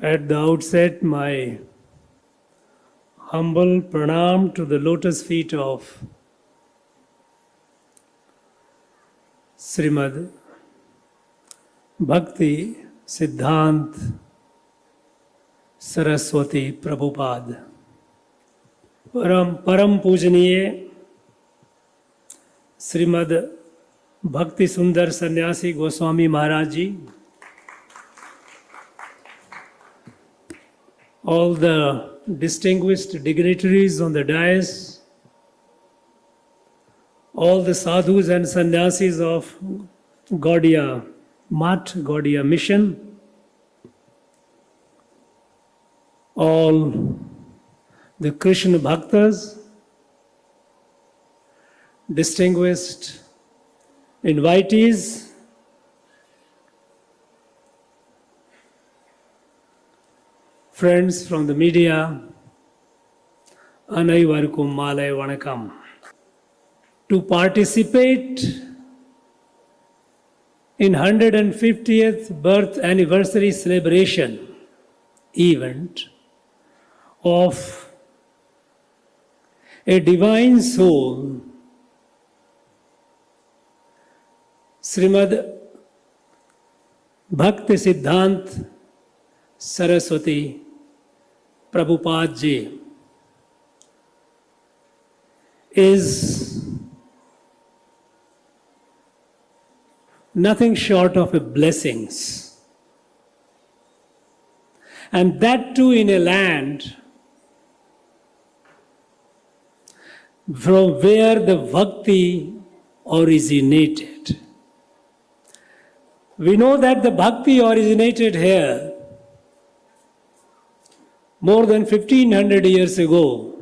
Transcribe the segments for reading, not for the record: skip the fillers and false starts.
At the outset, my humble pranam to the lotus feet of Srimad Bhakti Siddhanta Saraswati Prabhupad. Param Pujaniye Srimad Bhakti Sundar Sanyasi Goswami Maharaj Ji, all the distinguished dignitaries on the dais, all the sadhus and sannyasis of Gaudiya Math, Gaudiya Mission, all the Krishna Bhaktas, distinguished invitees, friends from the media, Anaivarkum Malay Vanakam. To participate in 150th birth anniversary celebration event of a divine soul, Srimad Bhakti Siddhanta Saraswati Prabhupad Ji, is nothing short of a blessings. And that too in a land from where the Bhakti originated. We know that the Bhakti originated here more than 1500 years ago.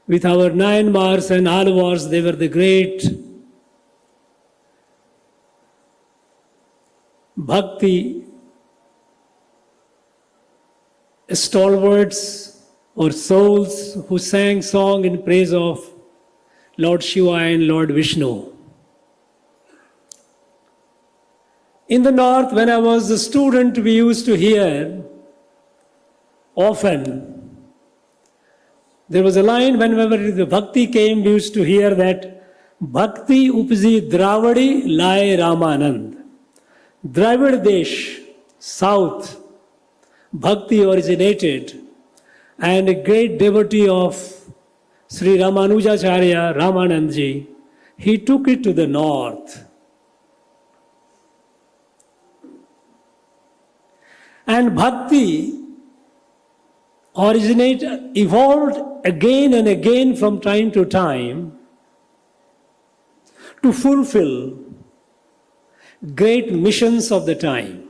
With our 𝕁𝕦𝕝𝕪s and 𝕊𝕦𝕟𝕕𝕒𝕪s, they were the great Bhakti stalwarts or souls who sang song in praise of Lord Shiva and Lord Vishnu. In the north, when I was a student, we used to hear often, there was a line whenever the Bhakti came, we used to hear that Bhakti upji Dravadi lai Ramanand. Dravid Desh, south, Bhakti originated, and a great devotee of Sri Acharya Ramanandji, he took it to the north. And Bhakti evolved again and again from time to time to fulfill great missions of the time.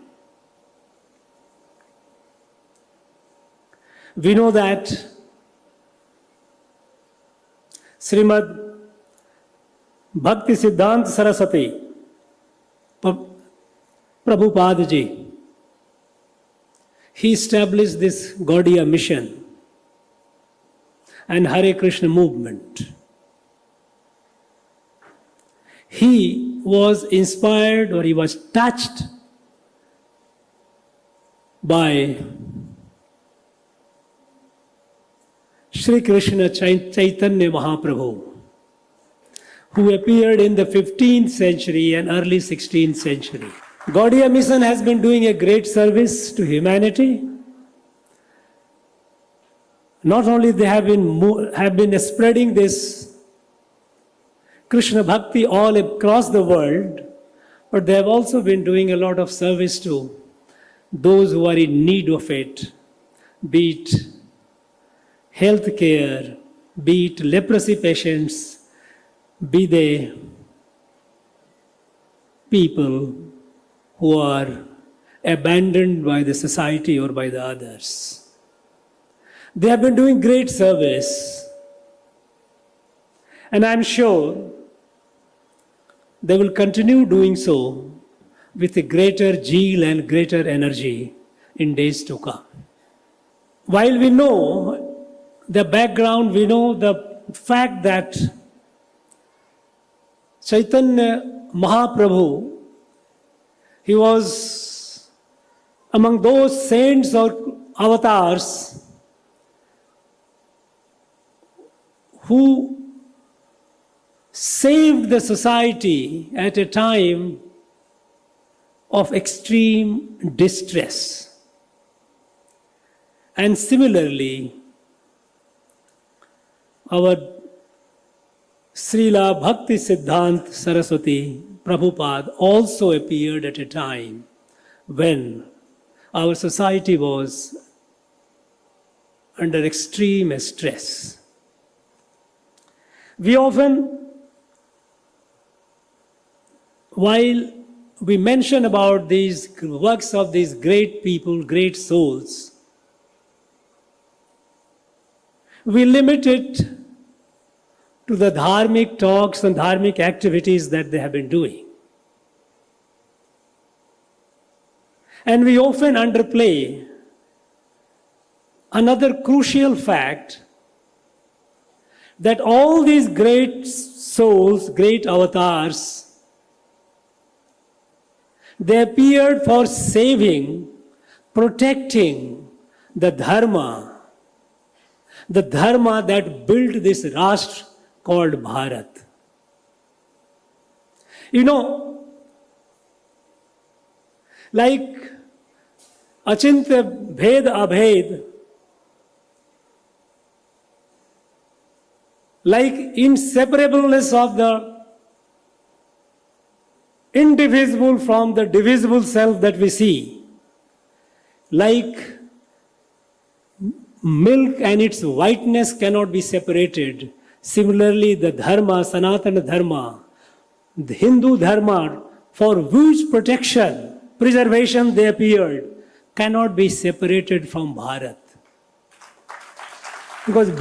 We know that Srimad Bhakti Siddhanta Saraswati Prabhupada Ji, he established this Gaudiya mission and Harekrishna movement. He was inspired, or he was touched by Sri Krishna Chaitanya Mahaprabhu, who appeared in the 15th century and early 16th century. Gaudiya mission has been doing a great service to humanity. Not only they have been spreading this Krishna Bhakti all across the world, but they have also been doing a lot of service to those who are in need of it, be it health care, be it leprosy patients, be they people who are abandoned by the society or by the others. They have been doing great service, and I'm sure they will continue doing so with a greater zeal and greater energy in days to come. While we know the background, we know the fact that Chaitanya Mahaprabhu, he was among those saints or avatars who saved the society at a time of extreme distress. And similarly, our Srila Bhakti Siddhanta Saraswati Prabhupad also appeared at a time when our society was under extreme stress. We often, while we mention about these works of these great people, great souls, we limit it to the dharmic talks and dharmic activities that they have been doing. And we often underplay another crucial fact that all these great souls, great avatars, they appeared for saving, protecting the dharma that built this Rashtra called Bharat. You know, like Achintya Bhed Abhed, like inseparableness of the indivisible from the divisible self that we see, like milk and its whiteness cannot be separated. Similarly, the dharma, Sanatana dharma, the Hindu dharma, for whose protection, preservation they appeared, cannot be separated from Bharat. Because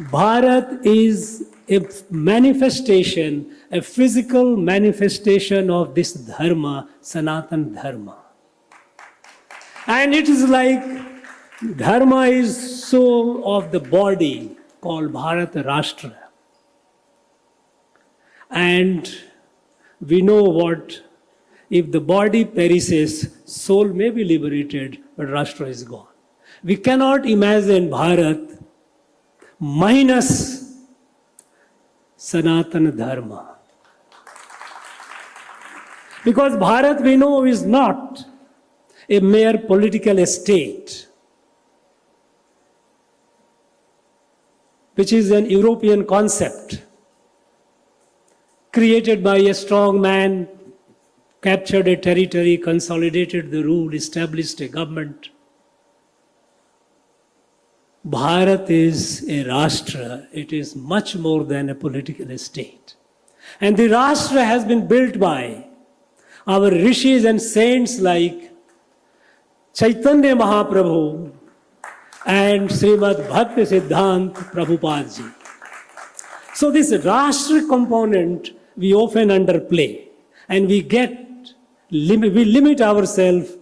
Bharat is a manifestation, a physical manifestation of this dharma, Sanatana dharma. And it is like dharma is soul of the body called Bharat Rashtra. And we know what, if the body perishes, soul may be liberated, but Rashtra is gone. We cannot imagine Bharat minus Sanatana Dharma. Because Bharat, we know, is not a mere political state, which is an European concept created by a strong man, captured a territory, consolidated the rule, established a government. Bharat is a Rashtra. It is much more than a political state. And the Rashtra has been built by our rishis and saints like Chaitanya Mahaprabhu and Srimad Bhakti Siddhanta Prabhupada ji. So this Rashtra component we often underplay, and we limit ourselves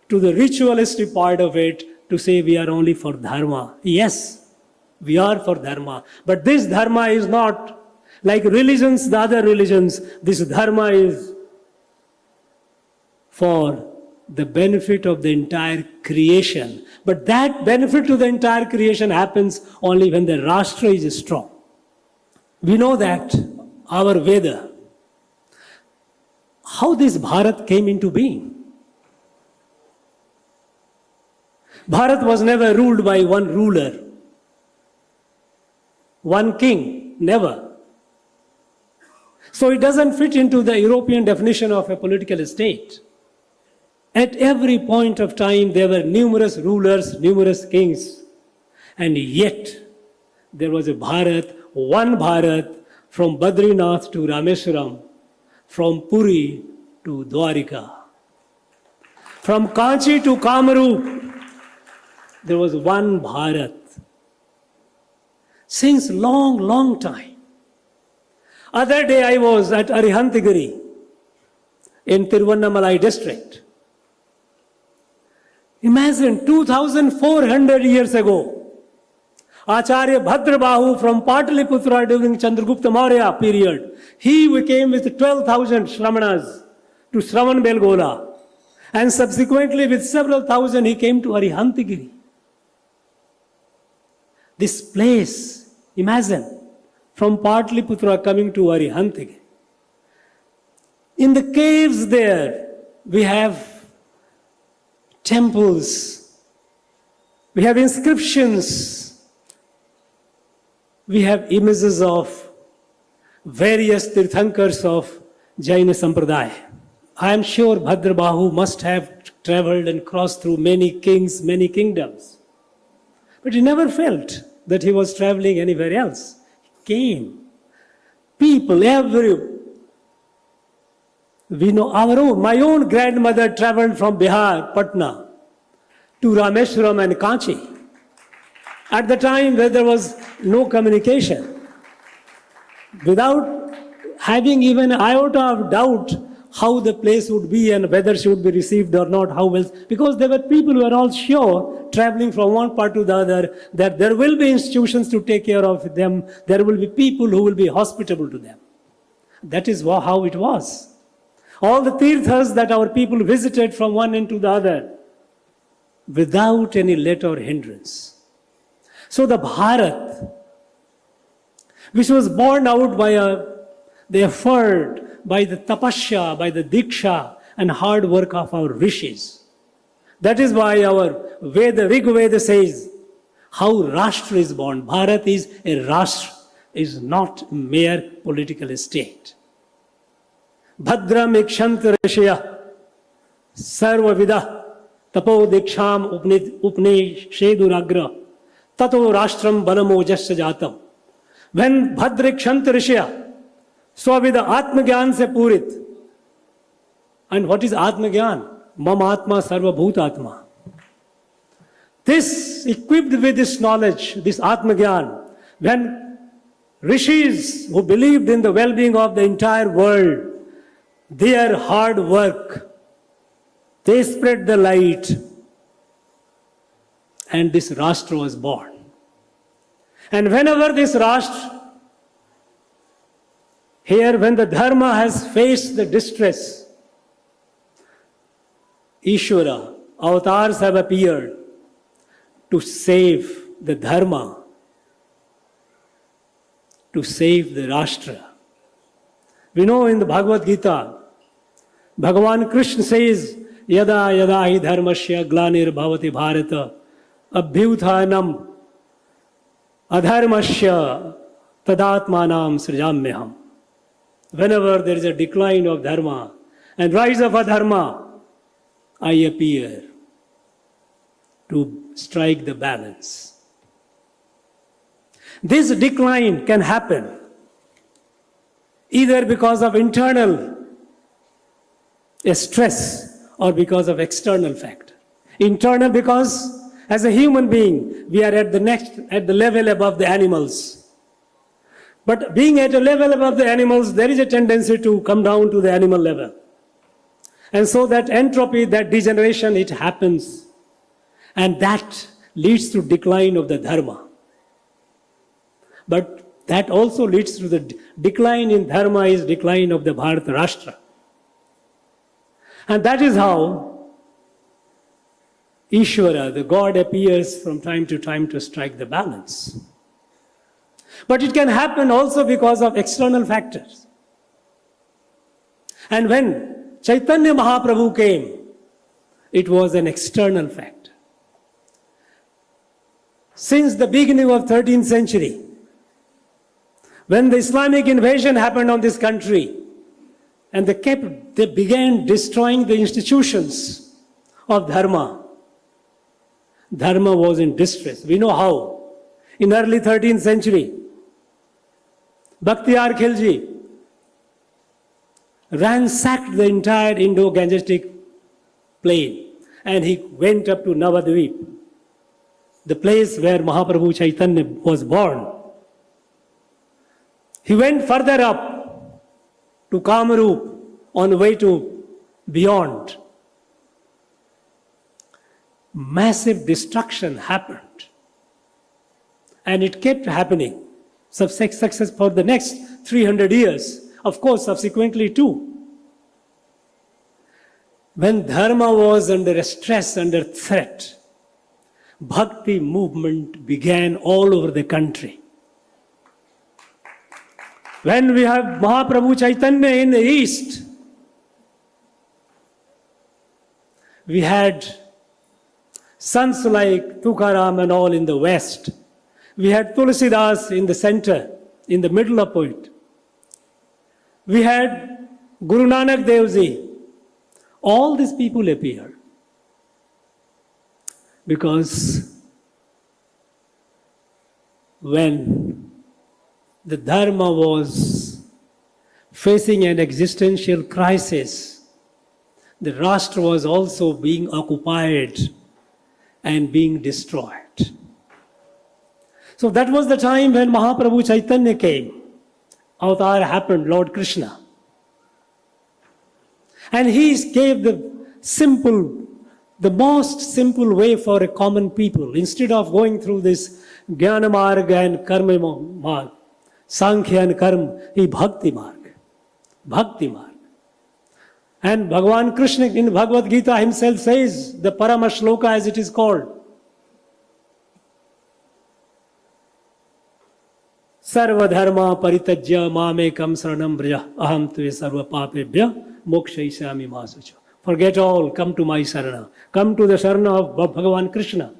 to the ritualistic part of it to say we are only for dharma. Yes, we are for dharma, but this dharma is not like religions, the other religions. This dharma is for the benefit of the entire creation. But that benefit to the entire creation happens only when the Rashtra is strong. We know that our Veda, how this Bharat came into being. Bharat was never ruled by one ruler, one king, never. So it doesn't fit into the European definition of a political state. At every point of time, there were numerous rulers, numerous kings, and yet there was a Bharat, one Bharat, from Badrinath to Rameswaram, from Puri to Dwarika, from Kanchi to Kamarup. There was one Bharat. Since long time. Other day I was at Arihantagiri in Tiruvannamalai district. Imagine 2,400 years ago, Acharya Bhadrabahu from Pataliputra during Chandragupta Maurya period, he came with 12,000 Shramanas to Shravan Belgola. And subsequently, with several thousand, he came to Arihantagiri. This place, imagine, from Patliputra coming to Arihantagiri. In the caves there, we have temples, we have inscriptions, we have images of various Tirthankars of Jaina Sampradaya. I am sure Bhadrabahu must have traveled and crossed through many kings, many kingdoms. But he never felt that he was traveling anywhere else. He came. People, we know my own grandmother traveled from Bihar, Patna, to Rameshwaram and Kanchi. At the time where there was no communication, without having even an iota of doubt how the place would be and whether she would be received or not, how else, because there were people who were all sure, traveling from one part to the other, that there will be institutions to take care of them, there will be people who will be hospitable to them. That is how it was. All the tirthas that our people visited from one end to the other, without any let or hindrance. So the Bharat, which was born out by the effort, by the tapasya, by the diksha and hard work of our rishis. That is why our Veda, Rig Veda says, how Rashtra is born. Bharat is a Rashtra, is not mere political state. Bhadram ikshant rishya sarva vida tapo diksham upnesheduragra tato rashtram balamo jasya jatam. When Bhadrikshant rishya Swavida Atmagyan se purit. And what is Atmagyan? Mam Atma Sarva Bhut Atma. This, equipped with this knowledge, this Atmagyan, when rishis who believed in the well-being of the entire world, their hard work, they spread the light, and this Rashtra was born. And whenever this Rashtra, here, when the Dharma has faced the distress, Ishvara, avatars have appeared to save the Dharma, to save the Rashtra. We know in the Bhagavad Gita, Bhagavan Krishna says, Yada yada hi dharmasya glanir bhavati bharata abhyuthanam adharmasya tadatmanam srijamyaham. Whenever there is a decline of dharma and rise of adharma, I appear to strike the balance. This decline can happen either because of internal stress or because of external factor. Internal, because as a human being, we are at the level above the animals. But being at a level above the animals, there is a tendency to come down to the animal level. And so that entropy, that degeneration, it happens. And that leads to decline of the dharma. But that also leads to the decline in dharma is decline of the Bharat Rashtra. And that is how Ishvara, the God, appears from time to time to strike the balance. But it can happen also because of external factors. And when Chaitanya Mahaprabhu came, it was an external factor. Since the beginning of 13th century, when the Islamic invasion happened on this country, and they began destroying the institutions of Dharma, Dharma was in distress. We know how. In early 13th century, Bhakti Khilji ransacked the entire Indo-Gangetic plain and he went up to Navadvip, the place where Mahaprabhu Chaitanya was born. He went further up to Kamarup on the way to beyond. Massive destruction happened. And it kept happening. Success for the next 300 years. Of course, subsequently too. when dharma was under stress, under threat, Bhakti movement began all over the country. When we have Mahaprabhu Chaitanya in the east, we had sons like Tukaram and all in the west. We had Tulsidas in the center, in the middle of it. We had Guru Nanak Dev Ji. All these people appeared. Because when the Dharma was facing an existential crisis, the Rashtra was also being occupied and being destroyed. So that was the time when Mahaprabhu Chaitanya came. Avatar happened, Lord Krishna. And he gave the most simple way for a common people. Instead of going through this Jnana Marg and Karma Marg, Sankhya and Karma, he Bhakti Marg. Bhakti Marg. And Bhagavan Krishna in Bhagavad Gita himself says, the Parama Shloka as it is called, Sarva dharma paritajya mamekam saranam braja aham tve sarva papebhya mokshayisami masucha. Forget all, come to my sarana. Come to the sarana of Bhagavan Krishna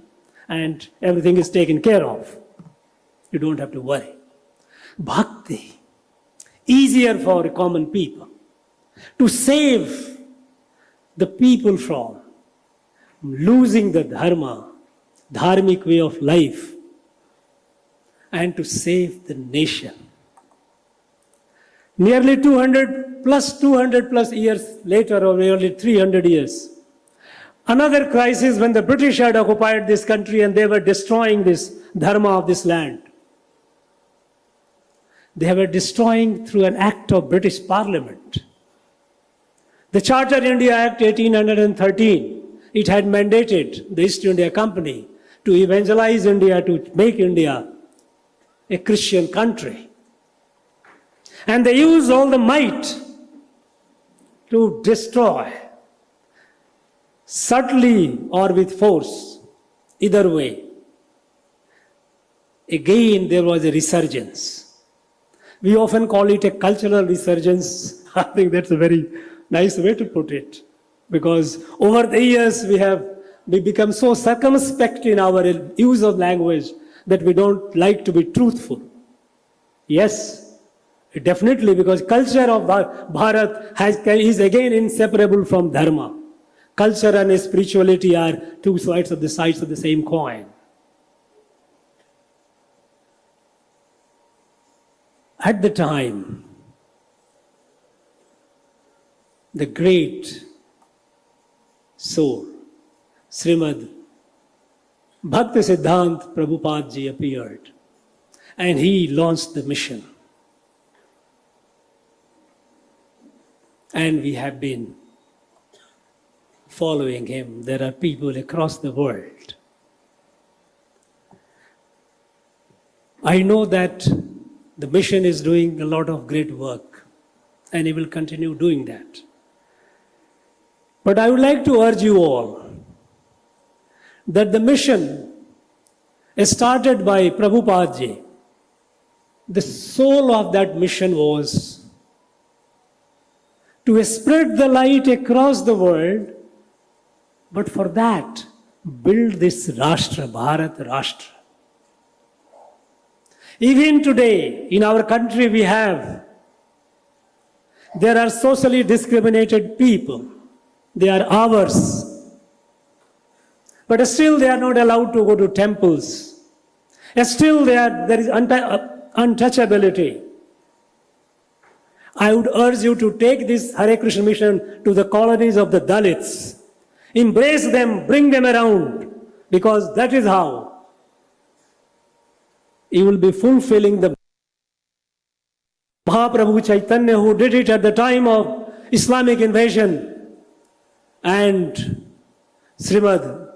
and everything is taken care of. You don't have to worry. Bhakti, easier for common people to save the people from losing the dharma, dharmic way of life, and to save the nation. Nearly 200 plus years later, or nearly 300 years, another crisis when the British had occupied this country and they were destroying this dharma of this land. They were destroying through an act of British Parliament. The Charter India Act 1813, it had mandated the East India Company to evangelize India, to make India a Christian country. And they used all the might to destroy, subtly or with force, either way. Again, there was a resurgence. We often call it a cultural resurgence. I think that's a very nice way to put it. Because over the years, we become so circumspect in our use of language that we don't like to be truthful. Yes, definitely, because culture of Bharat is again inseparable from dharma. Culture and spirituality are two sides of the same coin. At the time, the great soul, Srimad Bhakti Siddhanta Prabhupad ji appeared and he launched the mission. And we have been following him. There are people across the world. I know that the mission is doing a lot of great work and he will continue doing that. But I would like to urge you all that the mission started by Prabhupada ji, the soul of that mission was to spread the light across the world, but for that, build this Rashtra, Bharat Rashtra. Even today, in our country there are socially discriminated people. They are ours. But still they are not allowed to go to temples. Still there is untouchability. I would urge you to take this Harekrishna mission to the colonies of the Dalits. Embrace them, bring them around, because that is how you will be fulfilling the Mahaprabhu Chaitanya, who did it at the time of Islamic invasion, and Srimad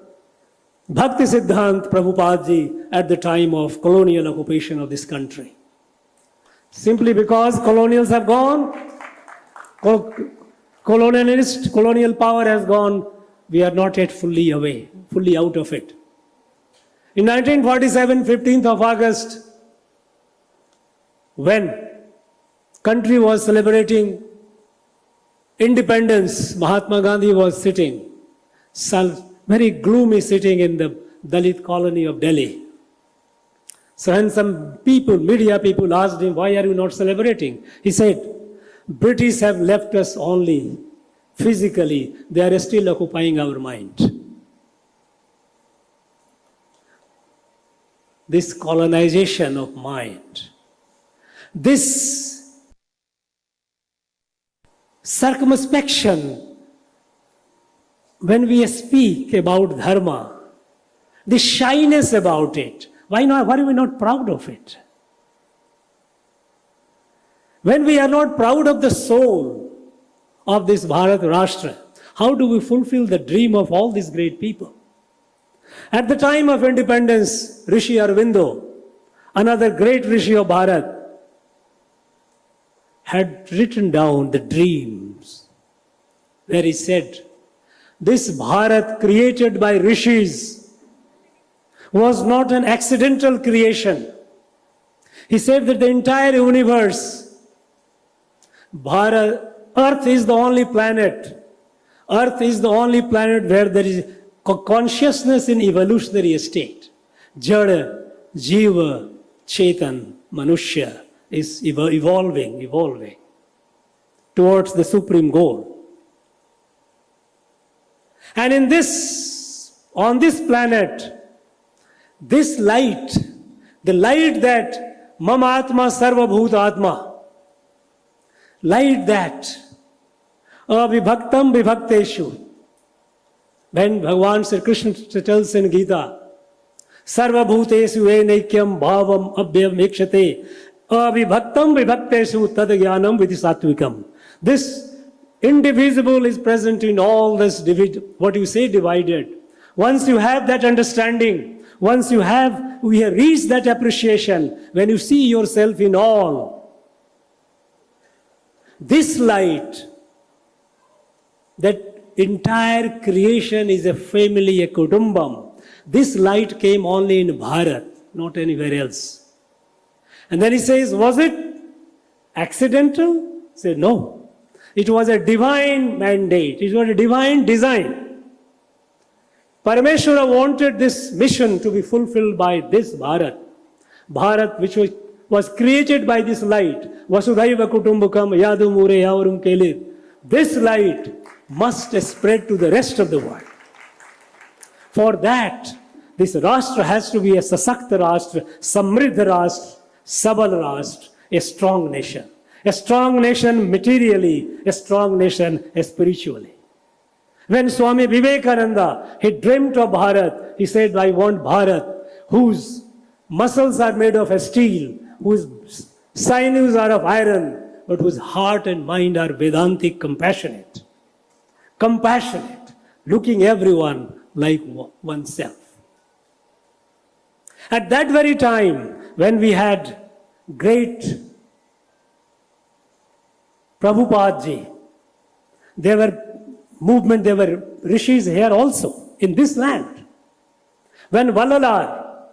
Bhakti Siddhanta Prabhupada ji at the time of colonial occupation of this country. Simply because colonials have gone, colonial power has gone. We are not yet fully away, fully out of it. In 1947, 15th of August, when country was celebrating independence, Mahatma Gandhi was sitting, very gloomy, sitting in the Dalit colony of Delhi. So when some people, media people, asked him, why are you not celebrating? He said, British have left us only physically, they are still occupying our mind. This colonization of mind, this circumspection when we speak about dharma, the shyness about it, why are we not proud of it? When we are not proud of the soul of this Bharat Rashtra, how do we fulfill the dream of all these great people? At the time of independence, Rishi Aurobindo, another great Rishi of Bharat, had written down the dreams where he said, this Bharat created by Rishis was not an accidental creation. He said that the entire universe, Earth is the only planet. Earth is the only planet where there is consciousness in evolutionary state. Jada, Jiva, Chetan, Manushya is evolving towards the supreme goal. And on this planet, this light, the light that Mama Atma Sarva Bhuta Atma, light that avibhaktam vibhakteshu, when Bhagavan Sri Krishna tells in Gita, Sarva Bhutesu enaikyam bhavam abhyam ikshate avibhaktam vibhakteshu tad jnanam vidhi satvikam. This indivisible is present in all this what you say divided. Once you have that understanding, once we have reached that appreciation, when you see yourself in all, this light, that entire creation is a family, a kutumbam. This light came only in Bharat, not anywhere else. And then he says, was it accidental? He said, no. It was a divine mandate. It was a divine design. Parameshwara wanted this mission to be fulfilled by this Bharat. Bharat, which was created by this light. Vasudhaiva kutumbakam yadu mure yavarum kelir. This light must spread to the rest of the world. For that, this Rashtra has to be a Sasakta Rashtra, Samriddha Rashtra, Sabal Rashtra, a strong nation. A strong nation materially, a strong nation spiritually. When Swami Vivekananda, he dreamt of Bharat, he said, I want Bharat, whose muscles are made of steel, whose sinews are of iron, but whose heart and mind are Vedantic, compassionate. Compassionate, looking everyone like oneself. At that very time, when we had great Prabhupada ji, there were rishis here also, in this land. When Vallalar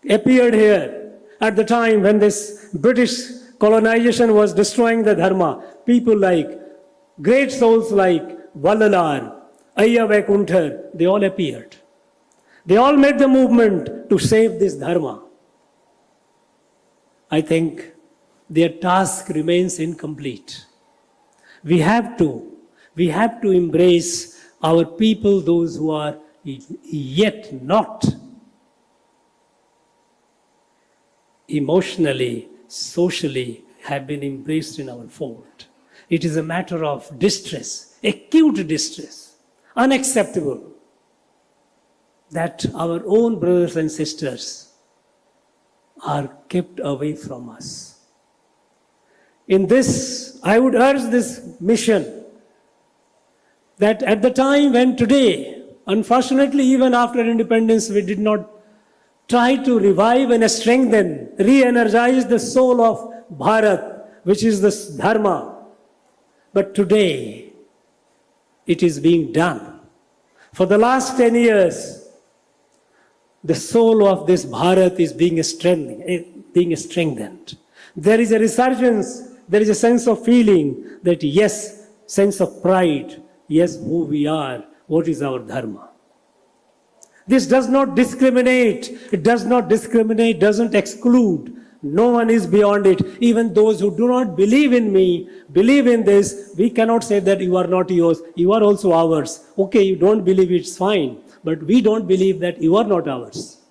appeared here, at the time when this British colonization was destroying the dharma, people like, great souls like Vallalar, Ayya Vaikunthar, they all appeared. They all made the movement to save this dharma. I think their task remains incomplete. We have to embrace our people, those who are yet not emotionally, socially have been embraced in our fold. It is a matter of distress, acute distress, unacceptable, that our own brothers and sisters are kept away from us. In this, I would urge this mission that at the time when today, unfortunately even after independence, we did not try to revive and strengthen, re-energize the soul of Bharat, which is this Dharma. But today, it is being done. For the last 10 years, the soul of this Bharat is being strengthened. There is a resurgence, there is a sense of feeling that yes, sense of pride, yes, who we are, what is our dharma. This does not discriminate, doesn't exclude. No one is beyond it. Even those who do not believe in me, believe in this, we cannot say that you are not yours, you are also ours. Okay, you don't believe, it's fine, but we don't believe that you are not ours.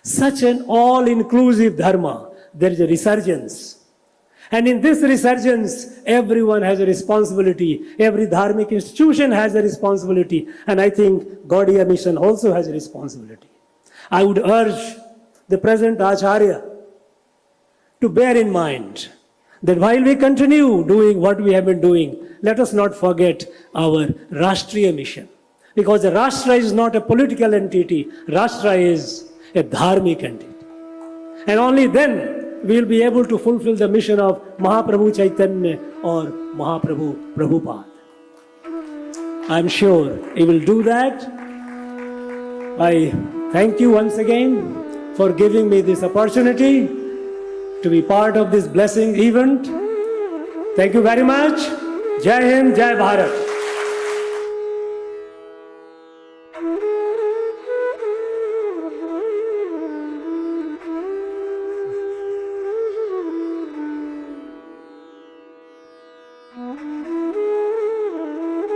Such an all-inclusive dharma, there is a resurgence. And in this resurgence, everyone has a responsibility. Every dharmic institution has a responsibility. And I think Gaudiya mission also has a responsibility. I would urge the present Acharya to bear in mind that while we continue doing what we have been doing, let us not forget our Rashtriya mission. Because the Rashtra is not a political entity, Rashtra is a dharmic entity. And only then we will be able to fulfill the mission of Mahaprabhu Chaitanya or Mahaprabhu Prabhupada. I am sure he will do that. I thank you once again for giving me this opportunity to be part of this blessing event. Thank you very much. Jai Hind, Jai Bharat.